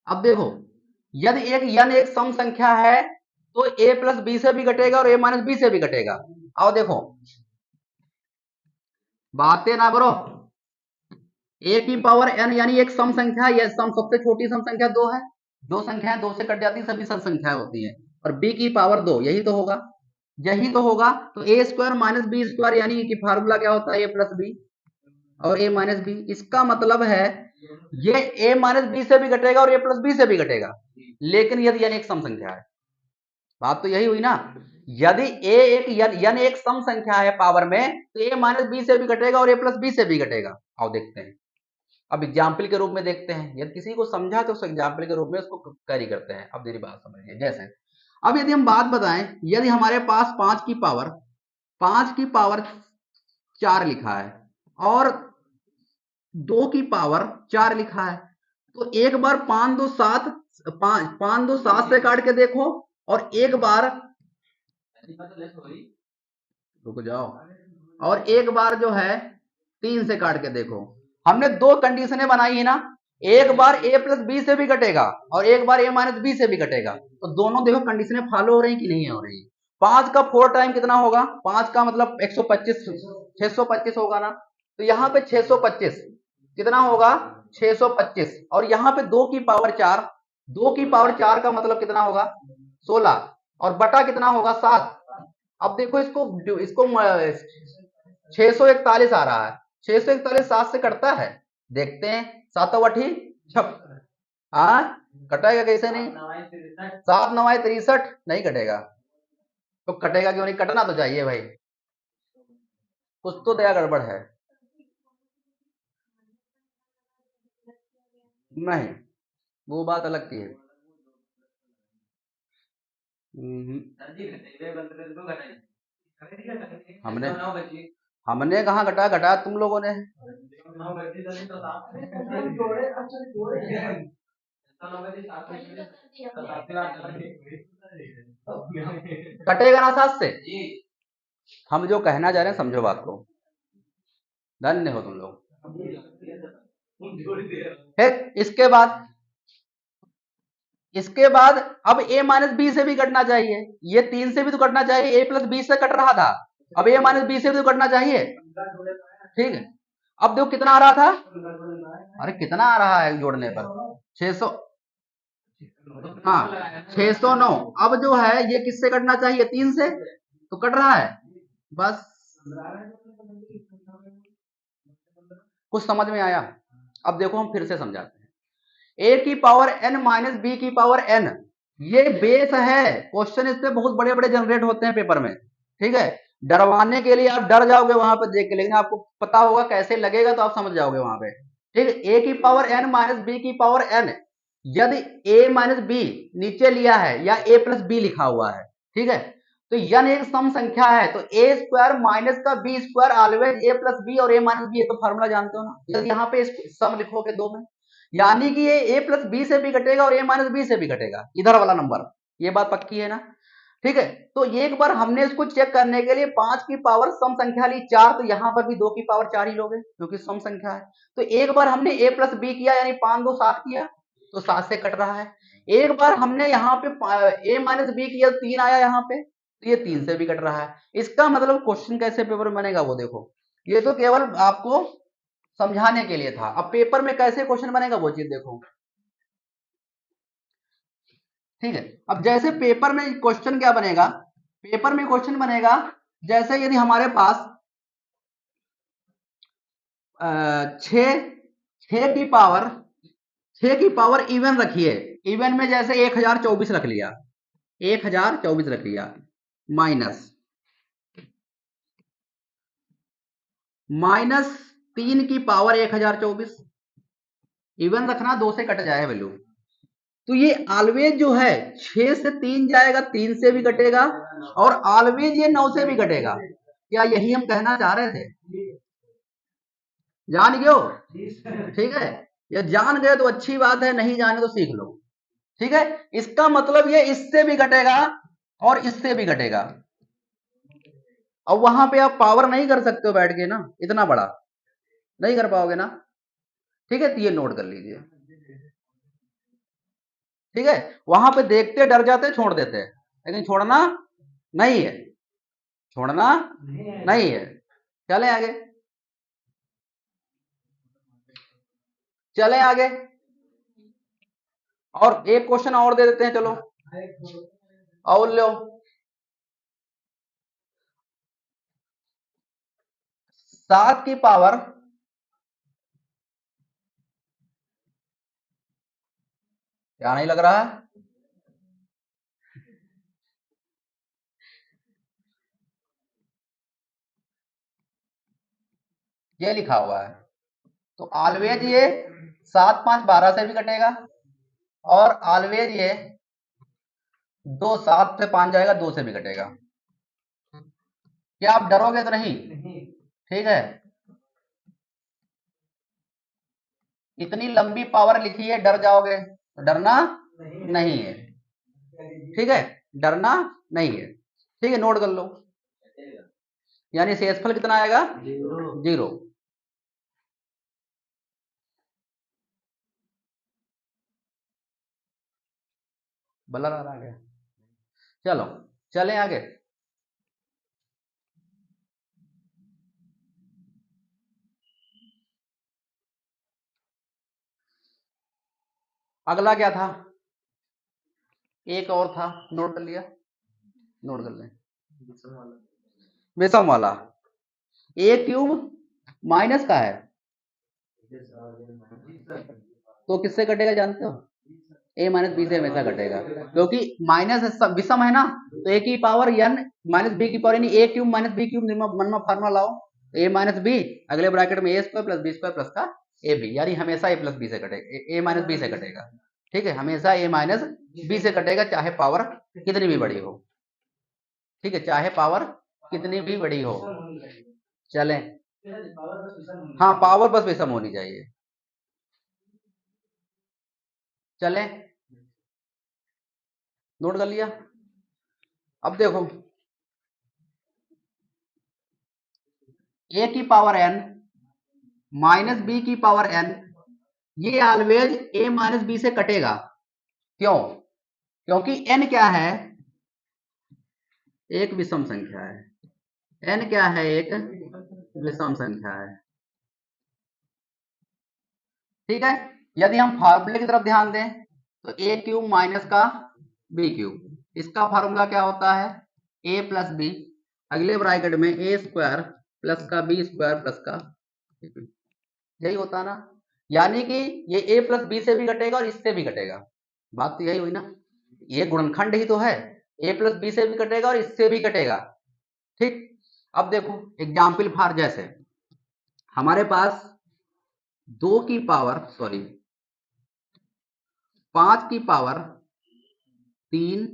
अब देखो, यदि एक सम संख्या है तो a प्लस बी से भी घटेगा और a माइनस बी से भी घटेगा। आओ देखो, बातें ना करो। a की पावर n यानी एक सम संख्या, यह सम सबसे छोटी सम संख्या 2 है। 2 संख्याएं 2 से कट जाती, सभी सम संख्याएं होती हैं। और b की पावर 2, यही तो होगा, यही तो होगा। तो a square minus b square, यानी कि फार्मूला क्या होता है? a प्लस बी और a माइनस बी। इसका मतलब है ये a माइनस बी से भी घटेगा और a प्लस बी से भी घटेगा, लेकिन यदि n एक सम संख्या है। बात तो यही हुई ना, यदि a एक सम संख्या है पावर में, तो a माइनस बी से भी घटेगा और a प्लस बी से भी घटेगा। आओ देखते हैं, अब एग्जाम्पल के रूप में देखते हैं। यदि किसी को समझा तो उस एग्जाम्पल के रूप में उसको कैरी करते हैं। अब मेरी बात समझिए, जैसे अब यदि हम बात बताएं, यदि हमारे पास 5 की पावर 4 लिखा है और 2 की पावर 4 लिखा है, तो एक बार 5 2 7 5 2 7 से काट के देखो, और एक बार, रुक जाओ, और एक बार जो है 3 से काट के देखो। हमने 2 कंडीशनें बनाई है ना, एक बार a प्लस बी से भी कटेगा और एक बार a माइनस बी से भी कटेगा। तो दोनों देखो कंडीशनें फॉलो हो रही कि नहीं हो रही? 5 का 4 टाइम कितना होगा? 5 का मतलब 125, 625 होगा ना। तो यहाँ पे 625 कितना होगा? 625। और यहाँ पे 2 की पावर 4, 2 की पावर 4 का मतलब कितना होगा? 16, और बटा कितना होगा? 7। अब देखो इसको इसको 641 आ रहा है, 641 7 से कटता है? देखते हैं, 7 अठी 56, हाँ कटेगा कैसे नहीं? 7 9 63, नहीं कटेगा। तो कटेगा क्यों नहीं? कटना तो चाहिए भाई, कुछ तो दया गड़बड़ है। नहीं, वो बात अलग थी। हमने हमने कहाँ घटाया? घटाया तुम लोगों ने। कटेगा ना 7 से? हम जो कहना चाह रहे हैं समझो बात को, धन्य हो तुम लोग। फिर इसके बाद अब a माइनस बी से भी कटना चाहिए, ये 3 से भी तो कटना चाहिए, a प्लस बी से कट रहा था, अब a माइनस बी से भी तो कटना चाहिए। ठीक है, अब देखो कितना आ रहा था? अरे कितना आ रहा है जोड़ने पर? 600, हाँ 609। अब जो है ये किससे कटना चाहिए? 3 से। तो कट रहा है बस। कुछ समझ में आया? अब देखो हम फिर से समझाते हैं। ए की पावर एन माइनस बी की पावर एन, ये बेस है। क्वेश्चन इससे बहुत बड़े बड़े जनरेट होते हैं पेपर में, ठीक है। डरवाने के लिए आप डर जाओगे वहां पे देख के, लेकिन आपको पता होगा कैसे लगेगा तो आप समझ जाओगे वहां पे, ठीक है। ए की पावर एन माइनस बी की पावर एन, यदि ए माइनस बी नीचे लिया है या ए प्लस बी लिखा हुआ है, ठीक है, तो यन एक सम संख्या है, तो ए स्क्वायर माइनस का b square always a plus b और ए माइनस बी, तो फॉर्मूला जानते हो ना। यदि यहाँ पे सम लिखोगे दो में, यानी कि ये ए प्लस बी से भी घटेगा और ए माइनस बी से भी घटेगा, इधर वाला नंबर। ये बात पक्की है ना, ठीक है। तो एक बार हमने इसको चेक करने के लिए 5 की पावर सम संख्या ली 4, तो यहां पर भी 2 की पावर 4 ही लोगे क्योंकि सम संख्या है। तो एक बार हमने ए प्लस बी किया यानी 5 2 7 किया, तो 7 से कट रहा है। एक बार हमने यहाँ पे ए माइनस बी किया, 3 आया यहाँ पे, तो ये 3 से भी कट रहा है। इसका मतलब क्वेश्चन कैसे पेपर में बनेगा वो देखो, ये तो केवल आपको समझाने के लिए था। अब पेपर में कैसे क्वेश्चन बनेगा वो चीज देखो, ठीक है। अब जैसे पेपर में क्वेश्चन क्या बनेगा, पेपर में क्वेश्चन बनेगा जैसे यदि हमारे पास 6 की पावर 6 की पावर इवन रखिए, इवन में जैसे 1024 रख लिया, 1024 रख लिया, माइनस 3 की पावर 1024, इवन रखना, 2 से कट जाए वैल्यू। तो ये ऑलवेज जो है 6 से 3 जाएगा, 3 से भी कटेगा, और ऑलवेज ये 9 से भी कटेगा। क्या यही हम कहना चाह रहे थे? जान गए हो, ठीक है। ये जान गए तो अच्छी बात है, नहीं जाने तो सीख लो, ठीक है। इसका मतलब ये इससे भी घटेगा और इससे भी घटेगा। अब वहां पे आप पावर नहीं कर सकते हो बैठ के ना, इतना बड़ा नहीं कर पाओगे ना, ठीक है। तो ये नोट कर लीजिए, ठीक है। वहां पे देखते डर जाते छोड़ देते, लेकिन छोड़ना नहीं है, छोड़ना नहीं है। चले आगे, चले आगे, और एक क्वेश्चन और दे देते हैं, चलो और लो। 7 की पावर क्या नहीं लग रहा है, ये लिखा हुआ है, तो ऑलवेज ये 7 5 12 से भी कटेगा, और ऑलवेज ये 2 7 से 5 जाएगा, 2 से भी कटेगा। क्या आप डरोगे तो नहीं? ठीक है, इतनी लंबी पावर लिखी है, डर जाओगे तो डरना नहीं है, ठीक है, डरना नहीं है, ठीक है। नोट कर लो, यानी शेषफल कितना आएगा? 0। बल्ला आ गया, चलो चलें आगे। अगला क्या था? एक और था, नोट कर लिया, नोट कर लें, विषम वाला। ए क्यूब माइनस का है, तो किससे कटेगा जानते हो? ए माइनस बी से हमेशा घटेगा, क्योंकि माइनस विषम है ना, तो ए की पावर एन माइनस बी की पावर, यानी A cube minus B cube, मन में फार्मूला लाओ, ए माइनस बी अगले ब्रैकेट में A square plus B square plus का ए बी, यानी हमेशा ए प्लस बी से कटेगा, ए माइनस बी से कटेगा, ठीक है। हमेशा ए माइनस बी से कटेगा, चाहे पावर कितनी भी बड़ी हो, ठीक है, चाहे पावर कितनी भी बड़ी हो। चलें, हाँ पावर बस विषम होनी चाहिए। चलें, नोट कर लिया। अब देखो, ए की पावर एन माइनस बी की पावर एन, ये ऑलवेज ए माइनस बी से कटेगा। क्यों? क्योंकि एन क्या है? एक विषम संख्या है। एन क्या है? एक विषम संख्या है, ठीक है। यदि हम फार्मूले की तरफ ध्यान दें तो ए क्यूब माइनस का बी क्यूब, इसका फार्मूला क्या होता है? ए प्लस बी, अगले ब्रैकेट में ए स्क्वायर प्लस का बी स्क्वायर प्लस का, यही होता है ना। यानी कि ये ए प्लस बी से भी घटेगा और इससे भी घटेगा, बात तो यही हुई ना, ये गुणनखंड ही तो है, ए प्लस बी से भी कटेगा और इससे भी कटेगा। ठीक, अब देखो एग्जाम्पल फॉर, जैसे हमारे पास 2 की पावर सॉरी 5 की पावर 3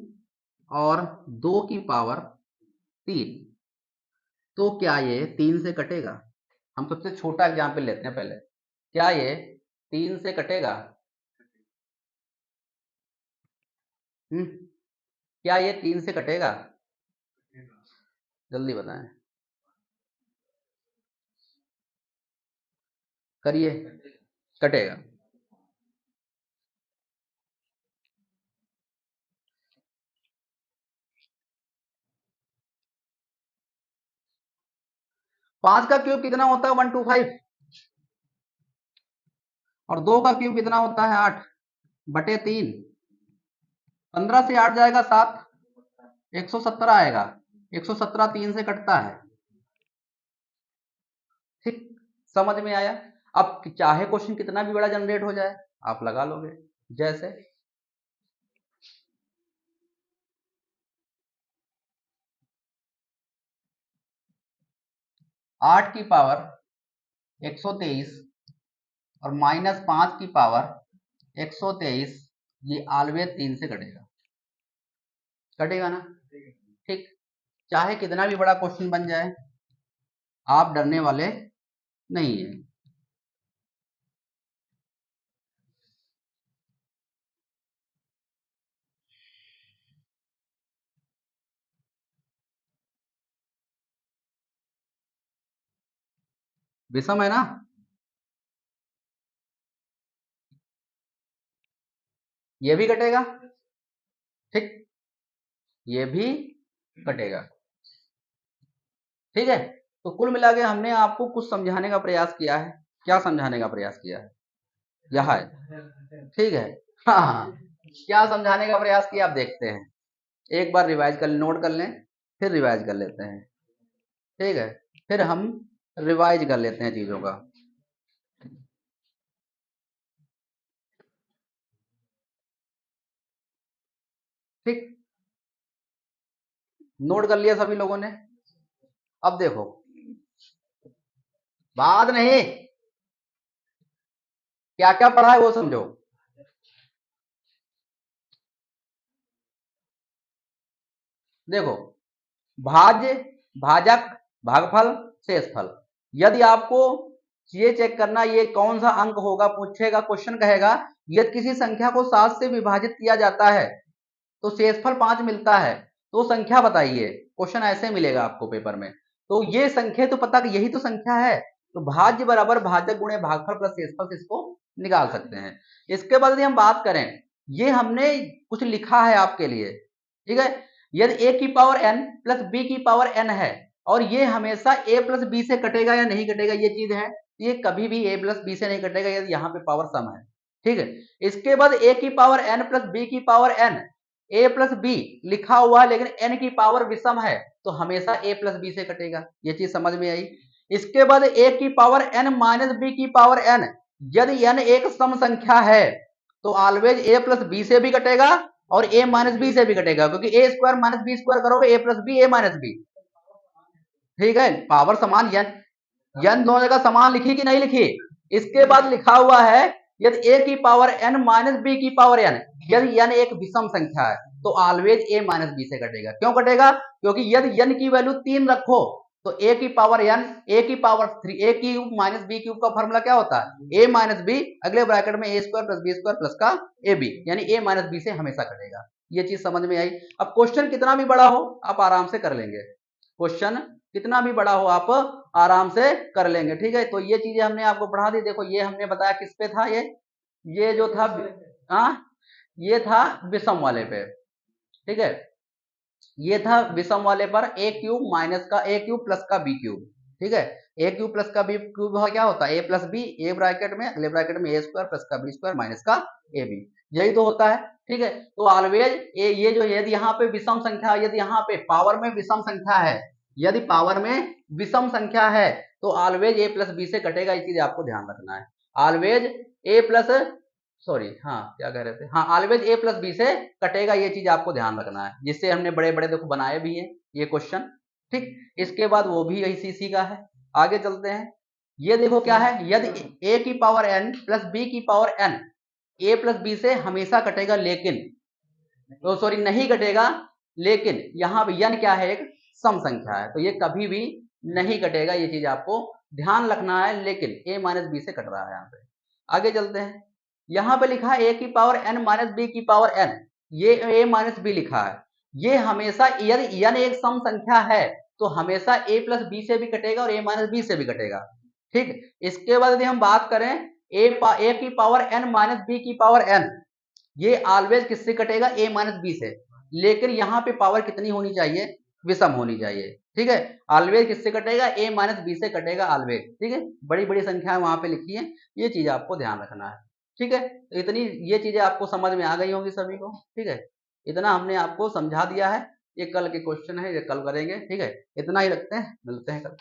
और 2 की पावर 3, तो क्या ये 3 से कटेगा? हम सबसे छोटा एग्जाम्पल लेते हैं पहले, क्या ये 3 से कटेगा? क्या ये 3 से कटेगा? जल्दी बताएं, करिए, कटेगा। पांच का क्यूब कितना होता है? 125। और 2 का क्यूब कितना होता है? 8/3। 15 से 8 जाएगा 7, 117 आएगा। 117 3 से कटता है। ठीक, समझ में आया? अब चाहे क्वेश्चन कितना भी बड़ा जनरेट हो जाए, आप लगा लोगे। जैसे 8 की पावर 123 और -5 की पावर 123, ये ऑलवेज 3 से कटेगा, कटेगा ना। ठीक, चाहे कितना भी बड़ा क्वेश्चन बन जाए, आप डरने वाले नहीं है। विषम है ना, ये भी कटेगा। ठीक, ये भी कटेगा। ठीक है, तो कुल मिला के हमने आपको कुछ समझाने का प्रयास किया है। क्या समझाने का प्रयास किया है? यह है, ठीक है। हाँ हाँ, क्या समझाने का प्रयास किया आप देखते हैं, एक बार रिवाइज कर, नोट कर लें, फिर रिवाइज कर लेते हैं। ठीक है, फिर हम रिवाइज कर लेते हैं चीजों का। ठीक, नोट कर लिया सभी लोगों ने? अब देखो, बात नहीं, क्या क्या पढ़ा है वो समझो। देखो, भाज्य, भाजक, भागफल, शेषफल, यदि आपको ये चेक करना ये कौन सा अंक होगा, पूछेगा, क्वेश्चन कहेगा यदि किसी संख्या को 7 से विभाजित किया जाता है तो शेषफल 5 मिलता है, तो संख्या बताइए। क्वेश्चन ऐसे मिलेगा आपको पेपर में। तो ये संख्या तो पता कि यही तो संख्या है, तो भाज्य बराबर भाजक गुणे भागफल प्लस शेषफल से इसको निकाल सकते हैं। इसके बाद यदि हम बात करें, ये हमने कुछ लिखा है आपके लिए, ठीक है। यदि a की पावर n प्लस b की पावर n है और ये हमेशा a प्लस b से कटेगा या नहीं कटेगा, ये चीज है, ये कभी भी a प्लस b से नहीं कटेगा यदि यहाँ पे पावर सम है। ठीक है, इसके बाद a की पावर n प्लस b की power n, a plus b लिखा हुआ है लेकिन n की पावर विषम है, तो हमेशा a प्लस b से कटेगा। ये चीज समझ में आई? इसके बाद a की पावर n माइनस b की पावर n, यदि n एक सम संख्या है तो ऑलवेज a प्लस b से भी कटेगा और a माइनस बी से भी कटेगा, क्योंकि a square minus b square करोगे a plus b, a minus b. ठीक है, पावर समान, n दोनों जगह समान लिखी कि नहीं लिखी? इसके बाद लिखा हुआ है यदि a की पावर n माइनस b की पावर n, यदि n एक विषम संख्या है तो ऑलवेज a माइनस b से कटेगा। क्यों कटेगा? क्योंकि यदि n की वैल्यू 3 रखो तो a की पावर n, a की power 3, a cube minus b cube का फॉर्मूला क्या होता है? a माइनस b, अगले ब्रैकेट में a square plus b square plus का ab, यानी a माइनस b से हमेशा कटेगा। ये चीज समझ में आई? अब क्वेश्चन कितना भी बड़ा हो आप आराम से कर लेंगे, क्वेश्चन कितना भी बड़ा हो आप आराम से कर लेंगे। ठीक है, तो ये चीजें हमने आपको पढ़ा दी। देखो ये हमने बताया किस पे था, ये जो था, हाँ, ये था विषम वाले पे। ठीक है, ये था विषम वाले पर a क्यूब माइनस का a क्यूब प्लस का b क्यूब। ठीक है, a क्यूब प्लस का b क्यूब क्या होता है? a plus b, a bracket में, अगले ब्रैकेट में a स्क्वायर प्लस का b स्क्वायर माइनस का ab, यही तो होता है। ठीक है, तो ऑलवेज ये जो यदि यहाँ पे विषम संख्या, यदि यहाँ पे पावर में विषम संख्या है, यदि पावर में विषम संख्या है तो ऑलवेज ए प्लस बी से कटेगा, ये चीज आपको ध्यान रखना है। ऑलवेज ए प्लस, सॉरी हाँ क्या कह रहे थे, हाँ ऑलवेज ए प्लस बी से कटेगा, ये चीज आपको ध्यान रखना है, जिससे हमने बड़े बड़े देखो बनाए भी हैं ये क्वेश्चन। ठीक, इसके बाद वो भी इसी का है। आगे चलते हैं, ये देखो क्या है, यदि ए की पावर एन प्लस बी की power n a plus b से हमेशा कटेगा, लेकिन तो सॉरी नहीं कटेगा, लेकिन यहाँ पे n क्या है, एक सम संख्या है, तो ये कभी भी नहीं कटेगा, ये चीज आपको ध्यान रखना है। लेकिन a माइनस बी से कट रहा है यहाँ पे। आगे चलते हैं, यहाँ पे लिखा है a की पावर n माइनस बी की पावर n, ये a माइनस बी लिखा है, ये हमेशा यदि n एक सम संख्या है तो हमेशा a प्लस बी से भी कटेगा और a माइनस बी से भी कटेगा। ठीक, इसके बाद यदि हम बात करें a की पावर n माइनस बी की पावर n, ये ऑलवेज किससे कटेगा, a माइनस बी से, लेकिन यहाँ पे पावर कितनी होनी चाहिए, विषम होनी चाहिए। ठीक है, ऑलवेज किससे कटेगा, a माइनस बी से कटेगा ऑलवेज। ठीक है, बड़ी बड़ी संख्याएं वहां पे लिखी है, ये चीज आपको ध्यान रखना है। ठीक है, तो इतनी ये चीजें आपको समझ में आ गई होंगी सभी को। ठीक है, इतना हमने आपको समझा दिया है, ये कल के क्वेश्चन है, ये कल करेंगे। ठीक है, इतना ही रखते हैं, मिलते हैं कल।